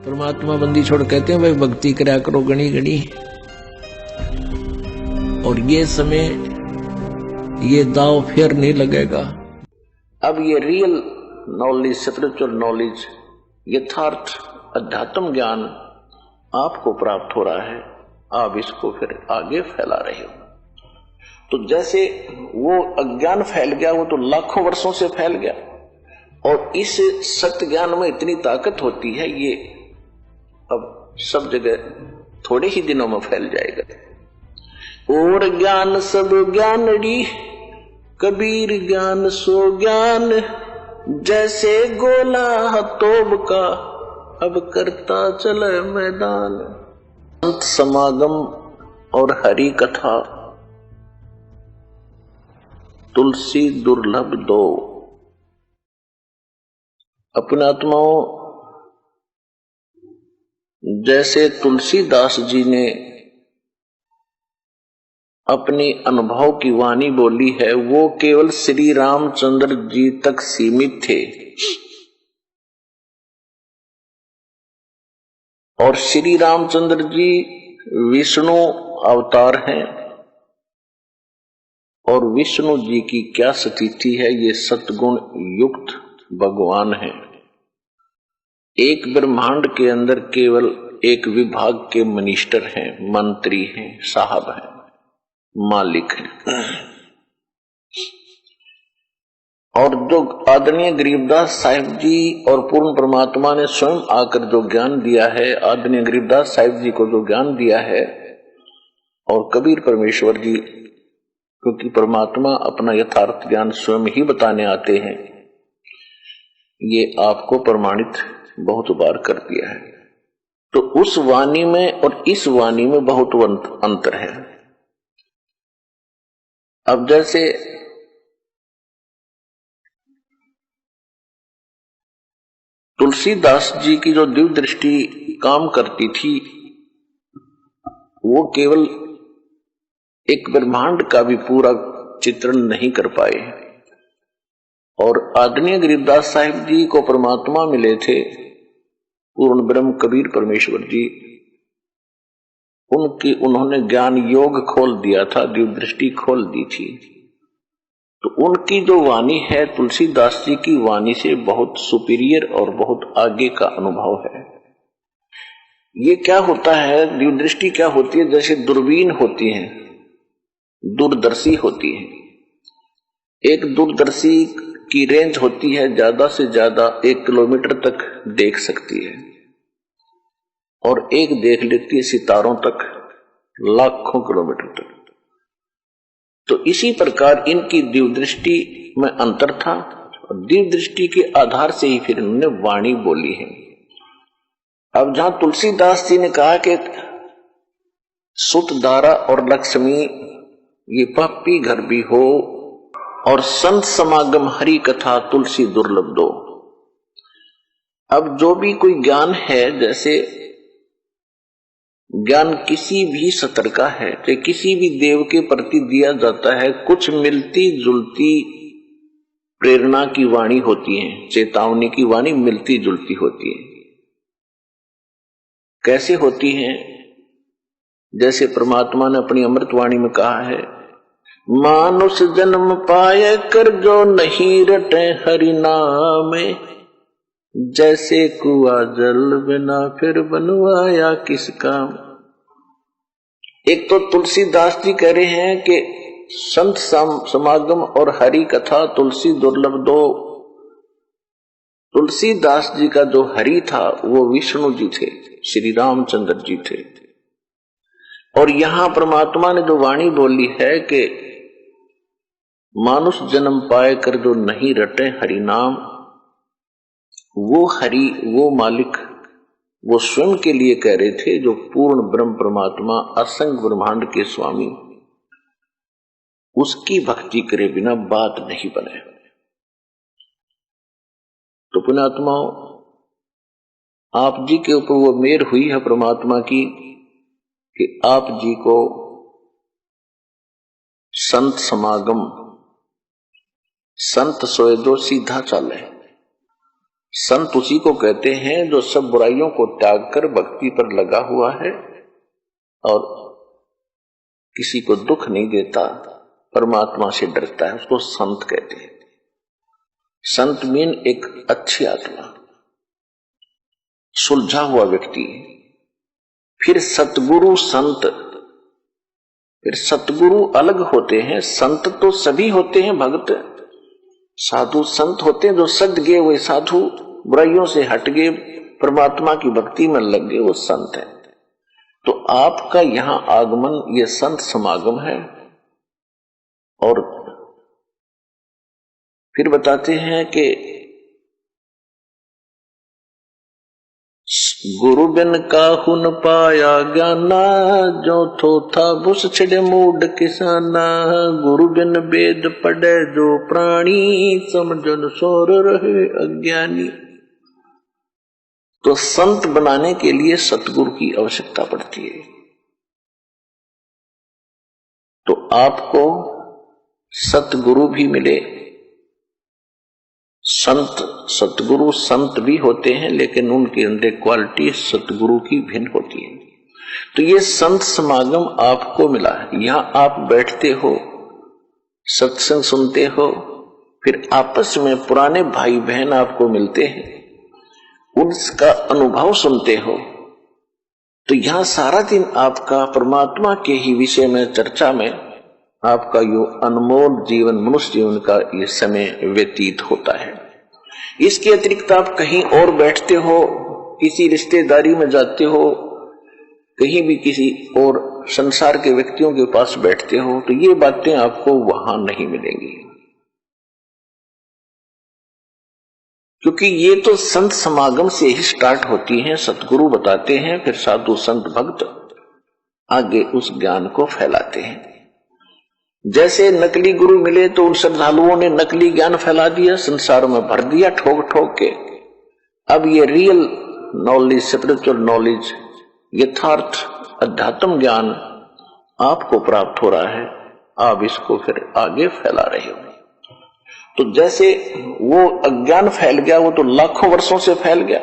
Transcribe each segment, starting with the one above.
परमात्मा बंदी छोड़ कहते हैं भाई भक्ति करा करो गणी गणी। और ये समय ये दाव फिर नहीं लगेगा। अब ये रियल नॉलेज, स्पिरिचुअल नॉलेज, यथार्थ अध्यात्म ज्ञान आपको प्राप्त हो रहा है, आप इसको फिर आगे फैला रहे हो। तो जैसे वो अज्ञान फैल गया, वो तो लाखों वर्षों से फैल गया, और इस सत्य ज्ञान में इतनी ताकत होती है, ये अब सब जगह थोड़े ही दिनों में फैल जाएगा। और ज्ञान सब ज्ञानड़ी, कबीर ज्ञान सो ज्ञान, जैसे गोला हतोब का अब करता चले मैदान। संत समागम और हरि कथा तुलसी दुर्लभ दो। अपने आत्माओं, जैसे तुलसीदास जी ने अपनी अनुभव की वाणी बोली है, वो केवल श्री रामचंद्र जी तक सीमित थे। और श्री रामचंद्र जी विष्णु अवतार हैं, और विष्णु जी की क्या स्थिति है, ये सतगुण युक्त भगवान है। एक ब्रह्मांड के अंदर केवल एक विभाग के मिनिस्टर हैं, मंत्री हैं, साहब हैं, मालिक हैं। और जो आदरणीय गरीबदास साहिब जी और पूर्ण परमात्मा ने स्वयं आकर जो ज्ञान दिया है, आदरणीय गरीबदास साहिब जी को जो ज्ञान दिया है, और कबीर परमेश्वर जी, क्योंकि परमात्मा अपना यथार्थ ज्ञान स्वयं ही बताने आते हैं, ये आपको प्रमाणित बहुत बार कर दिया है। तो उस वाणी में और इस वाणी में बहुत अंतर है। अब जैसे तुलसीदास जी की जो दिव्य दृष्टि काम करती थी, वो केवल एक ब्रह्मांड का भी पूरा चित्रण नहीं कर पाए। और आदरणीय गरीबदास साहिब जी को परमात्मा मिले थे, पूर्ण ब्रह्म कबीर परमेश्वर जी, उन्होंने ज्ञान योग खोल दिया था, दिव्य दृष्टि खोल दी थी। तो उनकी जो वाणी है, तुलसीदास जी की वाणी से बहुत सुपीरियर और बहुत आगे का अनुभव है। ये क्या होता है, दिव्य दृष्टि क्या होती है, जैसे दूरबीन होती है, दूरदर्शी होती है। एक दूरदर्शी की रेंज होती है, ज्यादा से ज्यादा 1 किलोमीटर तक देख सकती है, और एक देख लेती है सितारों तक, लाखों किलोमीटर तक। तो इसी प्रकार इनकी दिव्य दृष्टि में अंतर था, और दिव्य दृष्टि के आधार से ही फिर इन्होंने वाणी बोली है। अब जहां तुलसीदास जी ने कहा कि सुत दारा और लक्ष्मी ये पप्पी घर भी हो, और संत समागम हरि कथा तुलसी दुर्लभ दो। अब जो भी कोई ज्ञान है, जैसे ज्ञान किसी भी सतर का है, चाहे किसी भी देव के प्रति दिया जाता है, कुछ मिलती जुलती प्रेरणा की वाणी होती है, चेतावनी की वाणी मिलती जुलती होती है। कैसे होती है? जैसे परमात्मा ने अपनी अमृतवाणी में कहा है, मानुष जन्म पाए कर जो नहीं रटे हरि नाम, जैसे कुआ जल बिना फिर बनवाया किस काम। एक तो तुलसीदास जी कह रहे हैं कि संत समागम और हरि कथा तुलसी दुर्लभ दो। तुलसीदास जी का जो हरि था वो विष्णु जी थे, श्री रामचंद्र जी थे। और यहां परमात्मा ने जो वाणी बोली है कि मानुष जन्म पाए कर जो नहीं रटे हरि नाम, वो हरि, वो मालिक, वो स्वयं के लिए कह रहे थे, जो पूर्ण ब्रह्म परमात्मा असंग ब्रह्मांड के स्वामी, उसकी भक्ति करे बिना बात नहीं बने। तो पुण्यात्माओं, आप जी के ऊपर वो मेहर हुई है परमात्मा की कि आप जी को संत समागम, संत सोए दो सीधा चले, संत उसी को कहते हैं जो सब बुराइयों को त्याग कर भक्ति पर लगा हुआ है और किसी को दुख नहीं देता, परमात्मा से डरता है, उसको संत कहते हैं। संत मीन एक अच्छी आत्मा, सुलझा हुआ व्यक्ति। फिर सतगुरु संत, फिर सतगुरु अलग होते हैं, संत तो सभी होते हैं, भक्त साधु संत होते हैं जो सद गए हुए साधु, बुराइयों से हट गए, परमात्मा की भक्ति में लग गए, वो संत है। तो आपका यहां आगमन ये संत समागम है। और फिर बताते हैं कि गुरु बिन काहू न पाया ज्ञाना, जो थो था बुस छिड़े मूड किसाना। गुरु बिन वेद पढ़े जो प्राणी, समझन सोर रहे अज्ञानी। तो संत बनाने के लिए सतगुरु की आवश्यकता पड़ती है। तो आपको सतगुरु भी मिले, संत सतगुरु संत भी होते हैं, लेकिन उनके अंदर क्वालिटी सतगुरु की भिन्न होती है। तो ये संत समागम आपको मिला है। यहां आप बैठते हो, सत्संग सुनते हो, फिर आपस में पुराने भाई बहन आपको मिलते हैं, उसका अनुभव सुनते हो। तो यहां सारा दिन आपका परमात्मा के ही विषय में चर्चा में आपका यो अनमोल जीवन, मनुष्य जीवन का ये समय व्यतीत होता है। इसके अतिरिक्त आप कहीं और बैठते हो, किसी रिश्तेदारी में जाते हो, कहीं भी किसी और संसार के व्यक्तियों के पास बैठते हो, तो ये बातें आपको वहां नहीं मिलेंगी, क्योंकि ये तो संत समागम से ही स्टार्ट होती हैं। सतगुरु बताते हैं, फिर साधु संत भक्त आगे उस ज्ञान को फैलाते हैं। जैसे नकली गुरु मिले तो उन श्रद्धालुओं ने नकली ज्ञान फैला दिया, संसार में भर दिया ठोक ठोक के। अब ये रियल नॉलेज, स्पिरिचुअल नॉलेज, यथार्थ अध्यात्म ज्ञान आपको प्राप्त हो रहा है, आप इसको फिर आगे फैला रहे हो। तो जैसे वो अज्ञान फैल गया, वो तो लाखों वर्षों से फैल गया,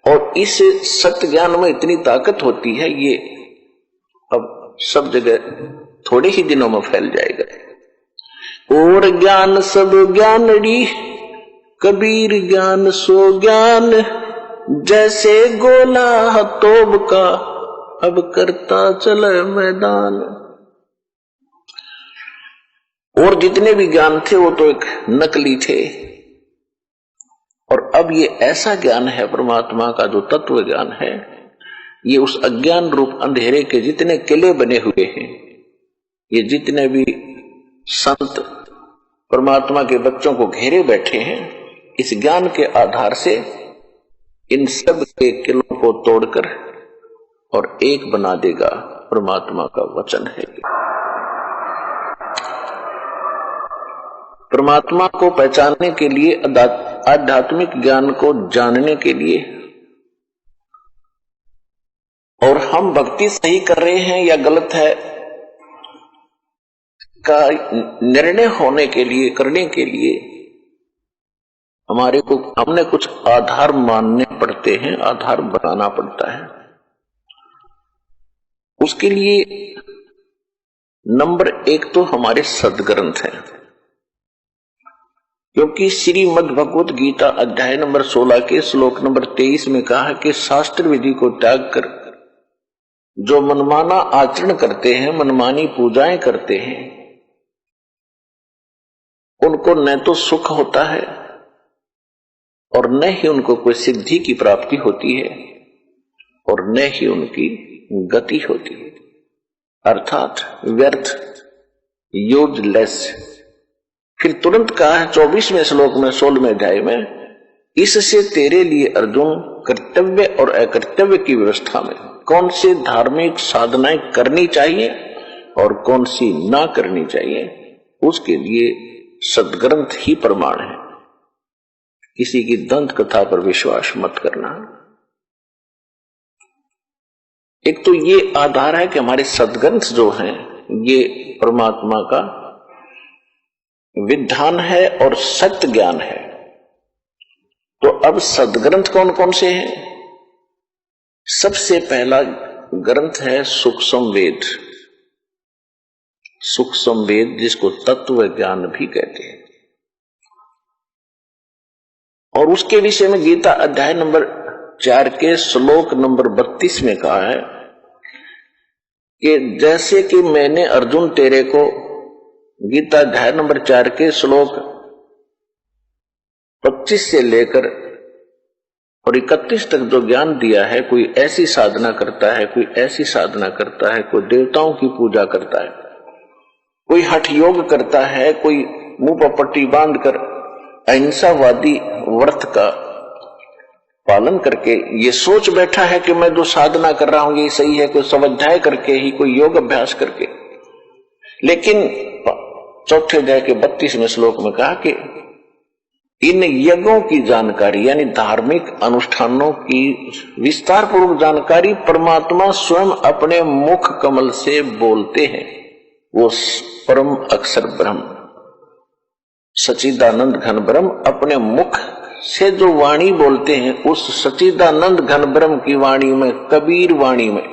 और इस सत्य ज्ञान में इतनी ताकत होती है, ये अब सब जगह थोड़े ही दिनों में फैल जाएगा। और ज्ञान सब ज्ञानड़ी, कबीर ज्ञान सो ज्ञान, जैसे गोला तोब का अब करता चले मैदान। और जितने भी ज्ञान थे वो तो एक नकली थे, और अब ये ऐसा ज्ञान है परमात्मा का जो तत्व ज्ञान है, ये उस अज्ञान रूप अंधेरे के जितने किले बने हुए हैं, ये जितने भी संत परमात्मा के बच्चों को घेरे बैठे हैं, इस ज्ञान के आधार से इन सब के किलों को तोड़कर और एक बना देगा, परमात्मा का वचन है। परमात्मा को पहचानने के लिए, आध्यात्मिक ज्ञान को जानने के लिए, और हम भक्ति सही कर रहे हैं या गलत है का निर्णय होने के लिए, करने के लिए हमने कुछ आधार मानने पड़ते हैं, आधार बनाना पड़ता है। उसके लिए नंबर 1 तो हमारे सदग्रंथ हैं, क्योंकि श्रीमद् भगवत गीता अध्याय नंबर 16 के श्लोक नंबर 23 में कहा है कि शास्त्र विधि को त्याग कर जो मनमाना आचरण करते हैं, मनमानी पूजाएं करते हैं, उनको न तो सुख होता है और न ही उनको कोई सिद्धि की प्राप्ति होती है, और न ही उनकी गति होती है, अर्थात व्यर्थ, यूजलेस। फिर तुरंत कहा है 24वें श्लोक में 16वें अध्याय में, इससे तेरे लिए अर्जुन कर्तव्य और अकर्तव्य की व्यवस्था में कौन सी धार्मिक साधनाएं करनी चाहिए और कौन सी ना करनी चाहिए, उसके लिए सदग्रंथ ही प्रमाण है। किसी की दंत कथा पर विश्वास मत करना। एक तो ये आधार है कि हमारे सदग्रंथ जो हैं ये परमात्मा का विधान है और सत्य ज्ञान है। तो अब सदग्रंथ कौन कौन से हैं? सबसे पहला ग्रंथ है सूक्ष्म वेद। सूक्ष्म वेद जिसको तत्व ज्ञान भी कहते हैं, और उसके विषय में गीता अध्याय नंबर 4 के श्लोक नंबर 32 में कहा है कि जैसे कि मैंने अर्जुन तेरे को गीता अध्याय नंबर 4 के श्लोक 25 से लेकर और 31 तक जो ज्ञान दिया है, कोई ऐसी साधना करता है, कोई ऐसी साधना करता है, कोई देवताओं की पूजा करता है, कोई हठ योग करता है, कोई मुंह पर पट्टी बांधकर अहिंसावादी व्रत का पालन करके ये सोच बैठा है कि मैं जो साधना कर रहा हूं ये सही है, कोई स्वाध्याय करके ही, कोई योग अभ्यास करके। लेकिन चौथे अध्याय के 32वें श्लोक में कहा कि इन यज्ञों की जानकारी यानी धार्मिक अनुष्ठानों की विस्तार पूर्वक जानकारी परमात्मा स्वयं अपने मुख कमल से बोलते हैं। वो परम अक्षर ब्रह्म सच्चिदानंद घन ब्रह्म अपने मुख से जो वाणी बोलते हैं, उस सच्चिदानंद घन ब्रह्म की वाणी में, कबीर वाणी में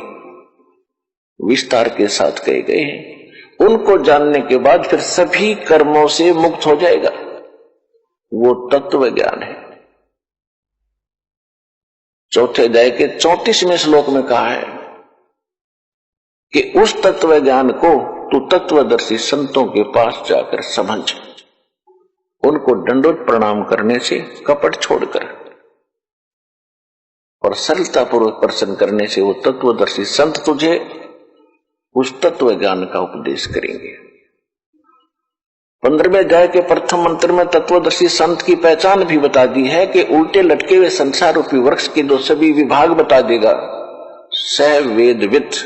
विस्तार के साथ कहे गए हैं। उनको जानने के बाद फिर सभी कर्मों से मुक्त हो जाएगा। वो तत्व ज्ञान है। चौथे अध्याय के 34वें श्लोक में कहा है कि उस तत्व ज्ञान को तू तत्वदर्शी संतों के पास जाकर समझ, उनको दंडोत प्रणाम करने से, कपट छोड़कर और सरलता पूर्वक प्रश्न करने से वो तत्वदर्शी संत तुझे उस तत्व ज्ञान का उपदेश करेंगे। 15वें अध्याय के प्रथम मंत्र में तत्वदर्शी संत की पहचान भी बता दी है कि उल्टे लटके हुए संसार रूपी वृक्ष के जो सभी विभाग बता देगा। सह वेदवित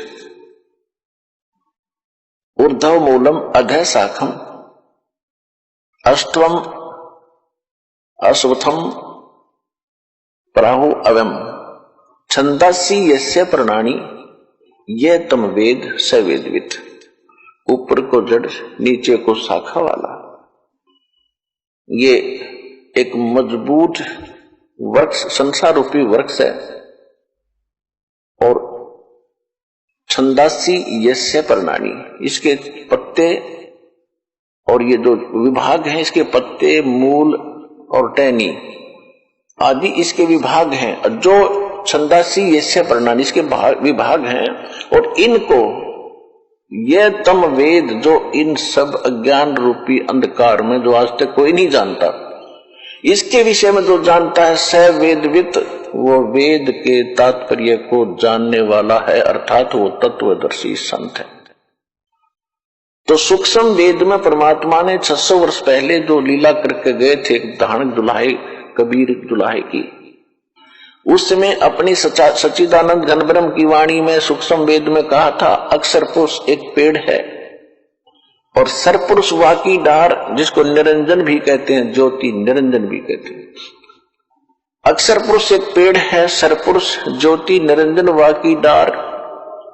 ऊर्ध्व मूलम अधः शाखम अष्टवम अश्वत्थम प्राहु अवम छंदासी यस्य प्रणानी ये तम वेद स वेदवित। ऊपर को जड़, नीचे को शाखा वाला ये एक मजबूत वृक्ष, संसार रूपी वृक्ष है। और छंदासी यस्य प्रणानी, इसके पत्ते और ये जो विभाग हैं, इसके पत्ते, मूल और टहनी आदि इसके विभाग हैं। जो छंदासी यस्य प्रणानी इसके विभाग हैं, और इनको ये तम वेद, जो इन सब अज्ञान रूपी अंधकार में जो आज तक कोई नहीं जानता, इसके विषय में जो जानता है स वेदवित, वो वेद के तात्पर्य को जानने वाला है, अर्थात वो तत्वदर्शी संत है। तो सूक्ष्म वेद में परमात्मा ने 600 वर्ष पहले जो लीला करके गए थे धारण दुल्हाई, कबीर दुल्हाई की, उसमें अपनी सच्चिदानंद घन ब्रह्म की वाणी में सूक्ष्म वेद में कहा था अक्षर पुरुष एक पेड़ है, और सरपुरुष वाकी डार, जिसको निरंजन भी कहते हैं, ज्योति निरंजन भी कहते हैं। अक्षर पुरुष एक पेड़ है, सरपुरुष ज्योति निरंजन वाकी डार,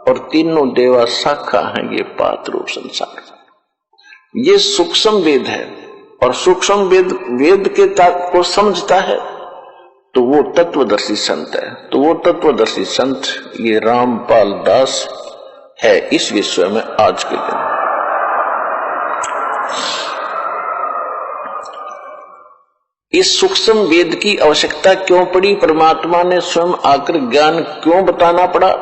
और तीनों देवा शाखा है ये पात रूप संसार। ये सूक्ष्म वेद है, और सूक्ष्म वेद के ताक को समझता है तो वो तत्वदर्शी संत है। तो वो तत्वदर्शी संत ये रामपाल दास है इस विश्व में आज के दिन। इस सूक्ष्म वेद की आवश्यकता क्यों पड़ी? परमात्मा ने स्वयं आकर ज्ञान क्यों बताना पड़ा?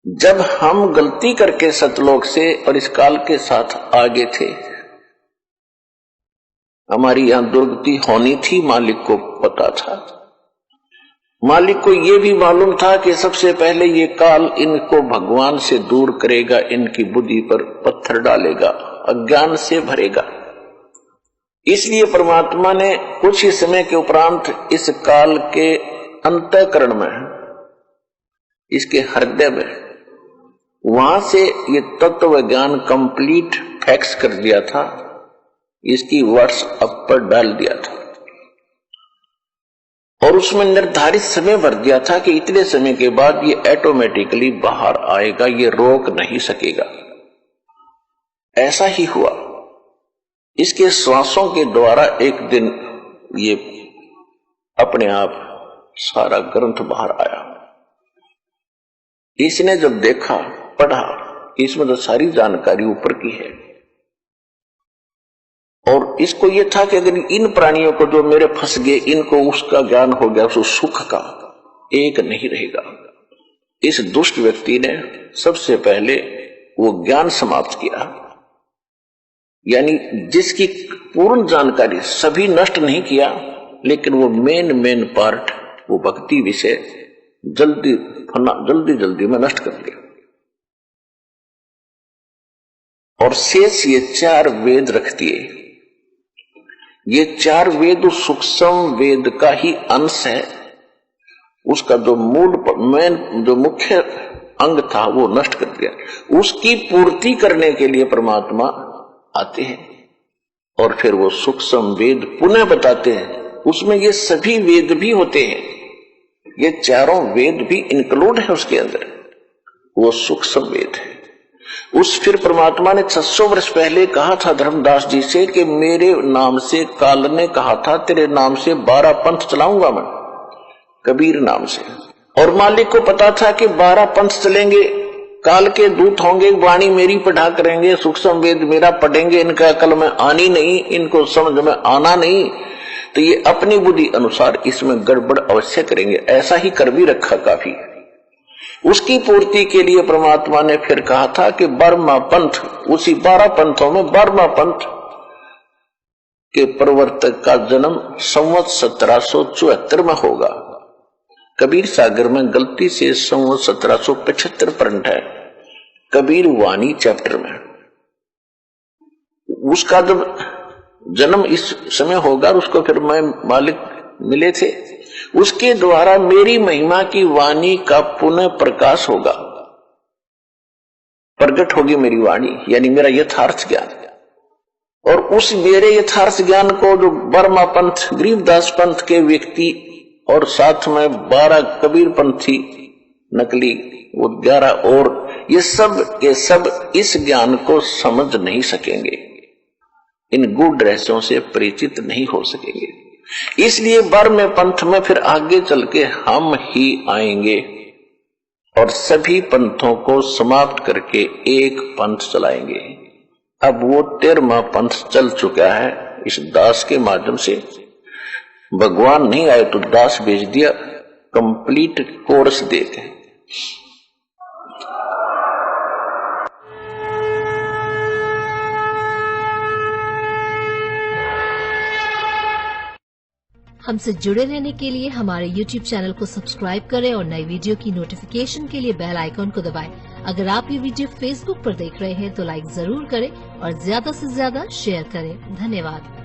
जब हम गलती करके सतलोक से और इस काल के साथ आगे थे, हमारी यहां दुर्गति होनी थी, मालिक को पता था। मालिक को यह भी मालूम था कि सबसे पहले ये काल इनको भगवान से दूर करेगा, इनकी बुद्धि पर पत्थर डालेगा, अज्ञान से भरेगा। इसलिए परमात्मा ने कुछ ही समय के उपरांत इस काल के अंतःकरण में, इसके हृदय में, वहां से ये तत्व ज्ञान कंप्लीट फैक्स कर दिया था, इसकी व्हाट्सएप पर डाल दिया था, और उसमें निर्धारित समय भर दिया था कि इतने समय के बाद ये ऑटोमेटिकली बाहर आएगा, ये रोक नहीं सकेगा। ऐसा ही हुआ। इसके श्वासों के द्वारा एक दिन ये अपने आप सारा ग्रंथ बाहर आया। इसने जब देखा, पढ़ा, इसमें तो सारी जानकारी ऊपर की है, और इसको यह था कि अगर इन प्राणियों को जो मेरे फंस गए, इनको उसका ज्ञान हो गया, उस सुख का एक नहीं रहेगा। इस दुष्ट व्यक्ति ने सबसे पहले वो ज्ञान समाप्त किया, यानी जिसकी पूर्ण जानकारी, सभी नष्ट नहीं किया, लेकिन वो मेन पार्ट, वो भक्ति विषय जल्दी में नष्ट कर दिया। और शेष ये 4 वेद रख दिए। ये 4 वेद उस सूक्ष्म वेद का ही अंश है, उसका जो जो मुख्य अंग था वो नष्ट कर दिया। उसकी पूर्ति करने के लिए परमात्मा आते हैं और फिर वो सूक्ष्म वेद पुनः बताते हैं। उसमें ये सभी वेद भी होते हैं, ये चारों वेद भी इंक्लूड है उसके अंदर, वो सूक्ष्म वेद है। फिर परमात्मा ने 600 वर्ष पहले कहा था धर्मदास जी से कि मेरे नाम से, काल ने कहा था तेरे नाम से 12 पंथ चलाऊंगा मैं, कबीर नाम से। और मालिक को पता था कि 12 पंथ चलेंगे, काल के दूत होंगे, वाणी मेरी पढ़ा करेंगे, सूक्ष्म वेद मेरा पढ़ेंगे, इनका अकल में आनी नहीं, इनको समझ में आना नहीं, तो ये अपनी बुद्धि अनुसार इसमें गड़बड़ अवश्य करेंगे। ऐसा ही कर भी रखा काफी। उसकी पूर्ति के लिए परमात्मा ने फिर कहा था कि 12वां पंथ, उसी 12 पंथों में 12वां पंथ के प्रवर्तक का जन्म संवत 1774 में होगा। कबीर सागर में गलती से संवत 1775 प्रिंट है, कबीर वाणी चैप्टर में। उसका जब जन्म इस समय होगा, उसको फिर मैं मालिक मिले थे, उसके द्वारा मेरी महिमा की वाणी का पुनः प्रकाश होगा, प्रकट होगी मेरी वाणी, यानी मेरा यथार्थ ज्ञान। और उस मेरे यथार्थ ज्ञान को जो बर्मा पंथ, गरीबदास पंथ के व्यक्ति और साथ में 12 कबीर पंथी नकली, वो 11 और ये सब इस ज्ञान को समझ नहीं सकेंगे, इन गूढ़ रहस्यों से परिचित नहीं हो सकेंगे। इसलिए 12वें पंथ में फिर आगे चल के हम ही आएंगे और सभी पंथों को समाप्त करके एक पंथ चलाएंगे। अब वो 13वां पंथ चल चुका है इस दास के माध्यम से। भगवान नहीं आए तो दास भेज दिया कंप्लीट कोर्स देके। हमसे जुड़े रहने के लिए हमारे YouTube चैनल को सब्सक्राइब करें और नई वीडियो की नोटिफिकेशन के लिए बेल आइकॉन को दबाएं। अगर आप ये वीडियो Facebook पर देख रहे हैं तो लाइक जरूर करें और ज्यादा से ज्यादा शेयर करें। धन्यवाद।